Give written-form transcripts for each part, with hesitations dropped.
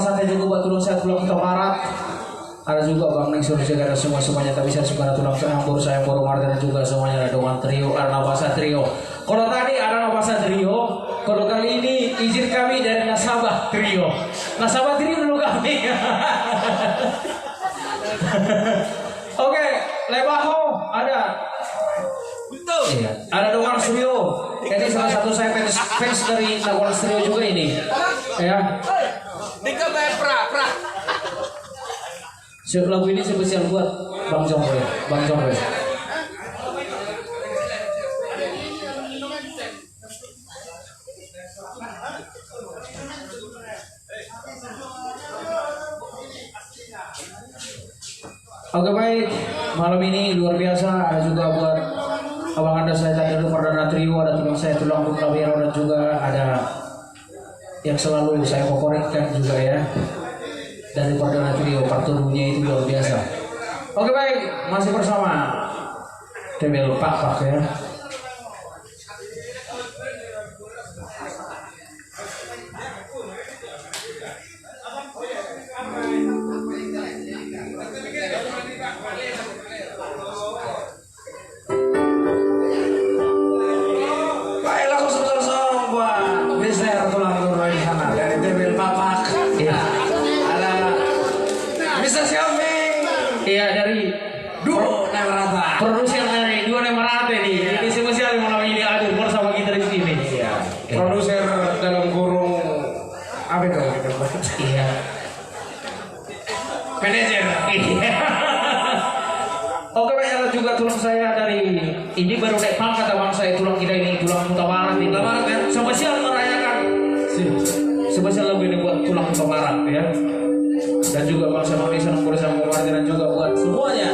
Sate juga buat tulang saya tulang Kota Barat. Ada juga Bang Neng suruh jaga semuanya tapi saya suka tulang saya baru Martin juga semuanya ada dengan trio ada Nabasa trio. Kalau tadi ada Nabasa trio, kalau kali ini izin kami dari Nasabah trio. Nasabah trio dulu kami. Oke, Lebaho ada. Betul. Iya. Ada Dongan Studio. Ini salah satu saya fans dari Dongan Studio juga ini. Ya. Tiga pra. Lagu ini spesial buat Bang Jongre. Oke baik, malam ini luar biasa. Ada juga buat abang anda saya tadi dulu Perdana Trio, ada tulang saya tulang Bukrawiro dan juga ada yang selalu saya favoritkan juga ya. Dari Perdana Trio, parturnya itu luar biasa. Oke baik, masih bersama Tebel Pak ya. Baiklah kosong buat dessert tulang turun di sana dari Tebel Pak. Ya. Bisa Xiaomi. Iya dari Duo Nemerata. Produser dari Duo Nemerata nih. Ini spesial malam ini hadir bersama kita di sini. Iya. Produser dalam kurung apa itu? Iya. Manajer. Iya. Oke baik, ada juga tulang saya dari ini baru naik pangkat abang saya tulang kita ini tulang Kota Barat ini. Kota Barat ya. Spesial merayakan. Spesial lagu ini buat tulang Kota Barat ya. Dan juga bangsa Indonesia nomor sama dan juga buat semuanya.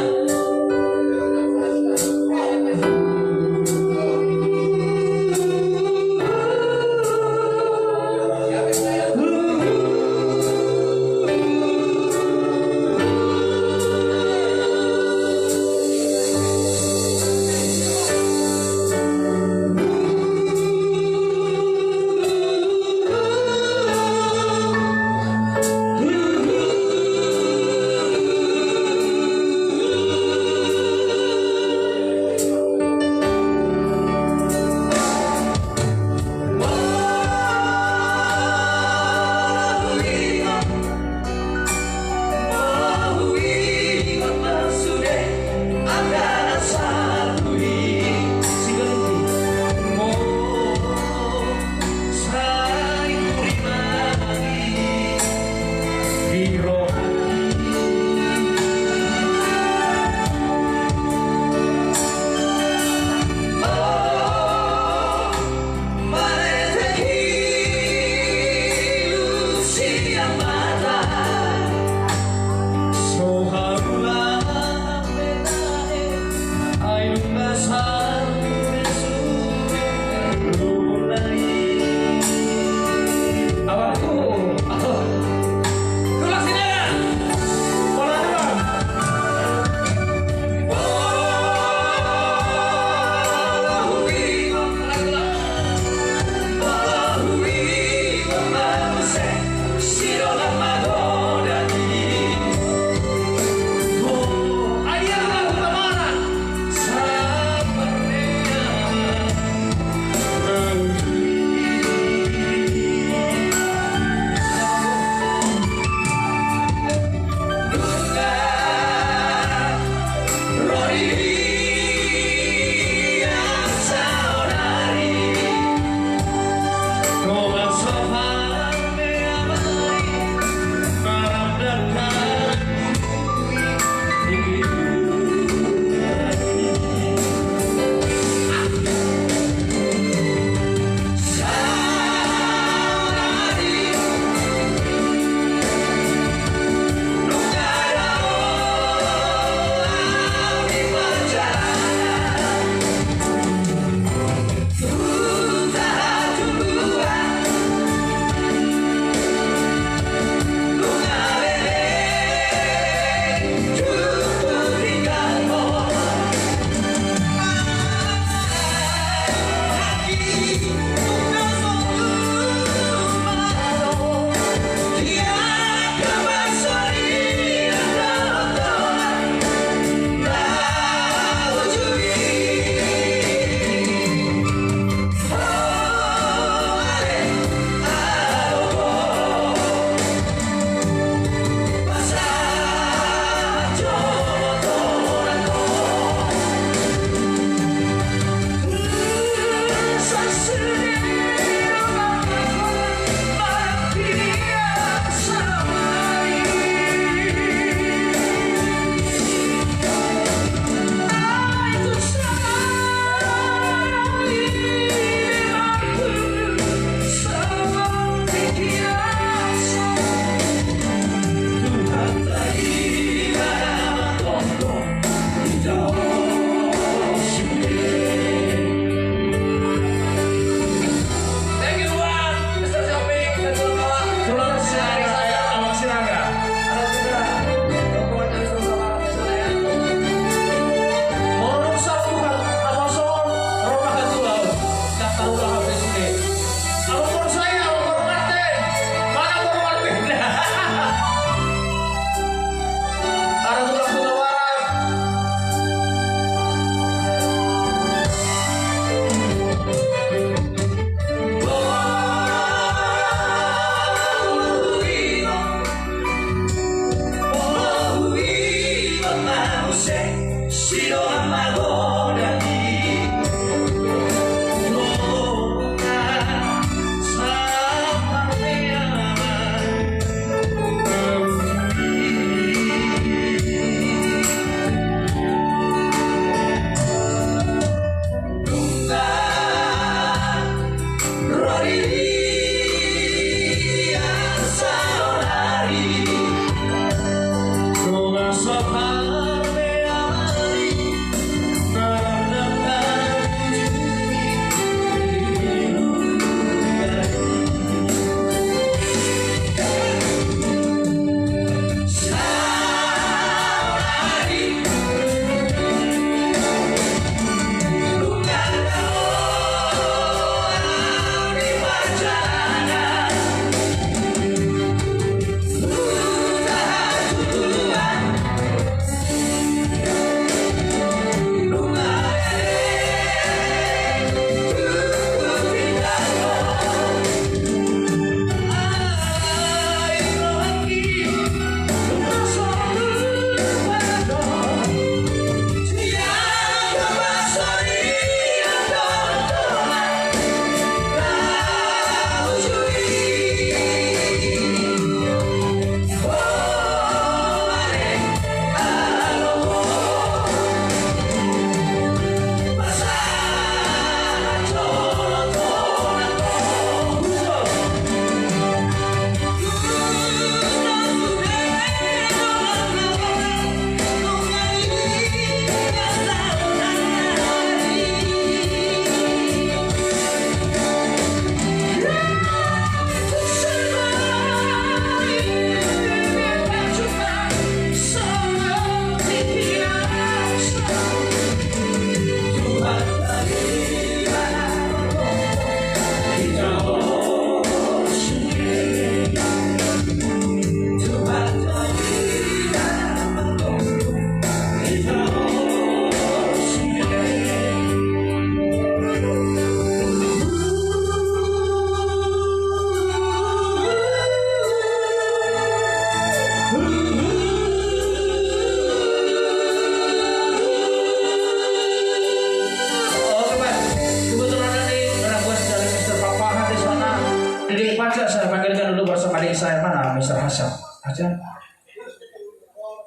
Acan,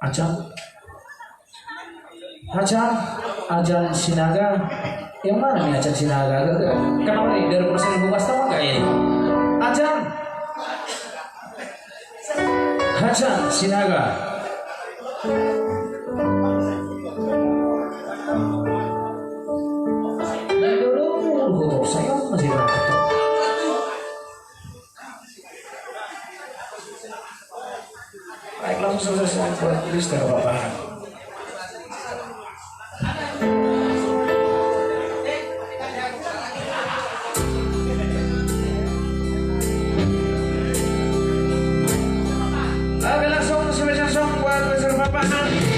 Acan, Acan, Ajan Sinaga. Yang mana nih Acan Sinaga? Kenapa nih dari persen ibu pasta mah kayak ini? Acan, Acan Sinaga. Dulu, saya masih rapat. Baik, langsung selesai buat list Bapak. Oke, langsung spesial song buat Mr. Bapak.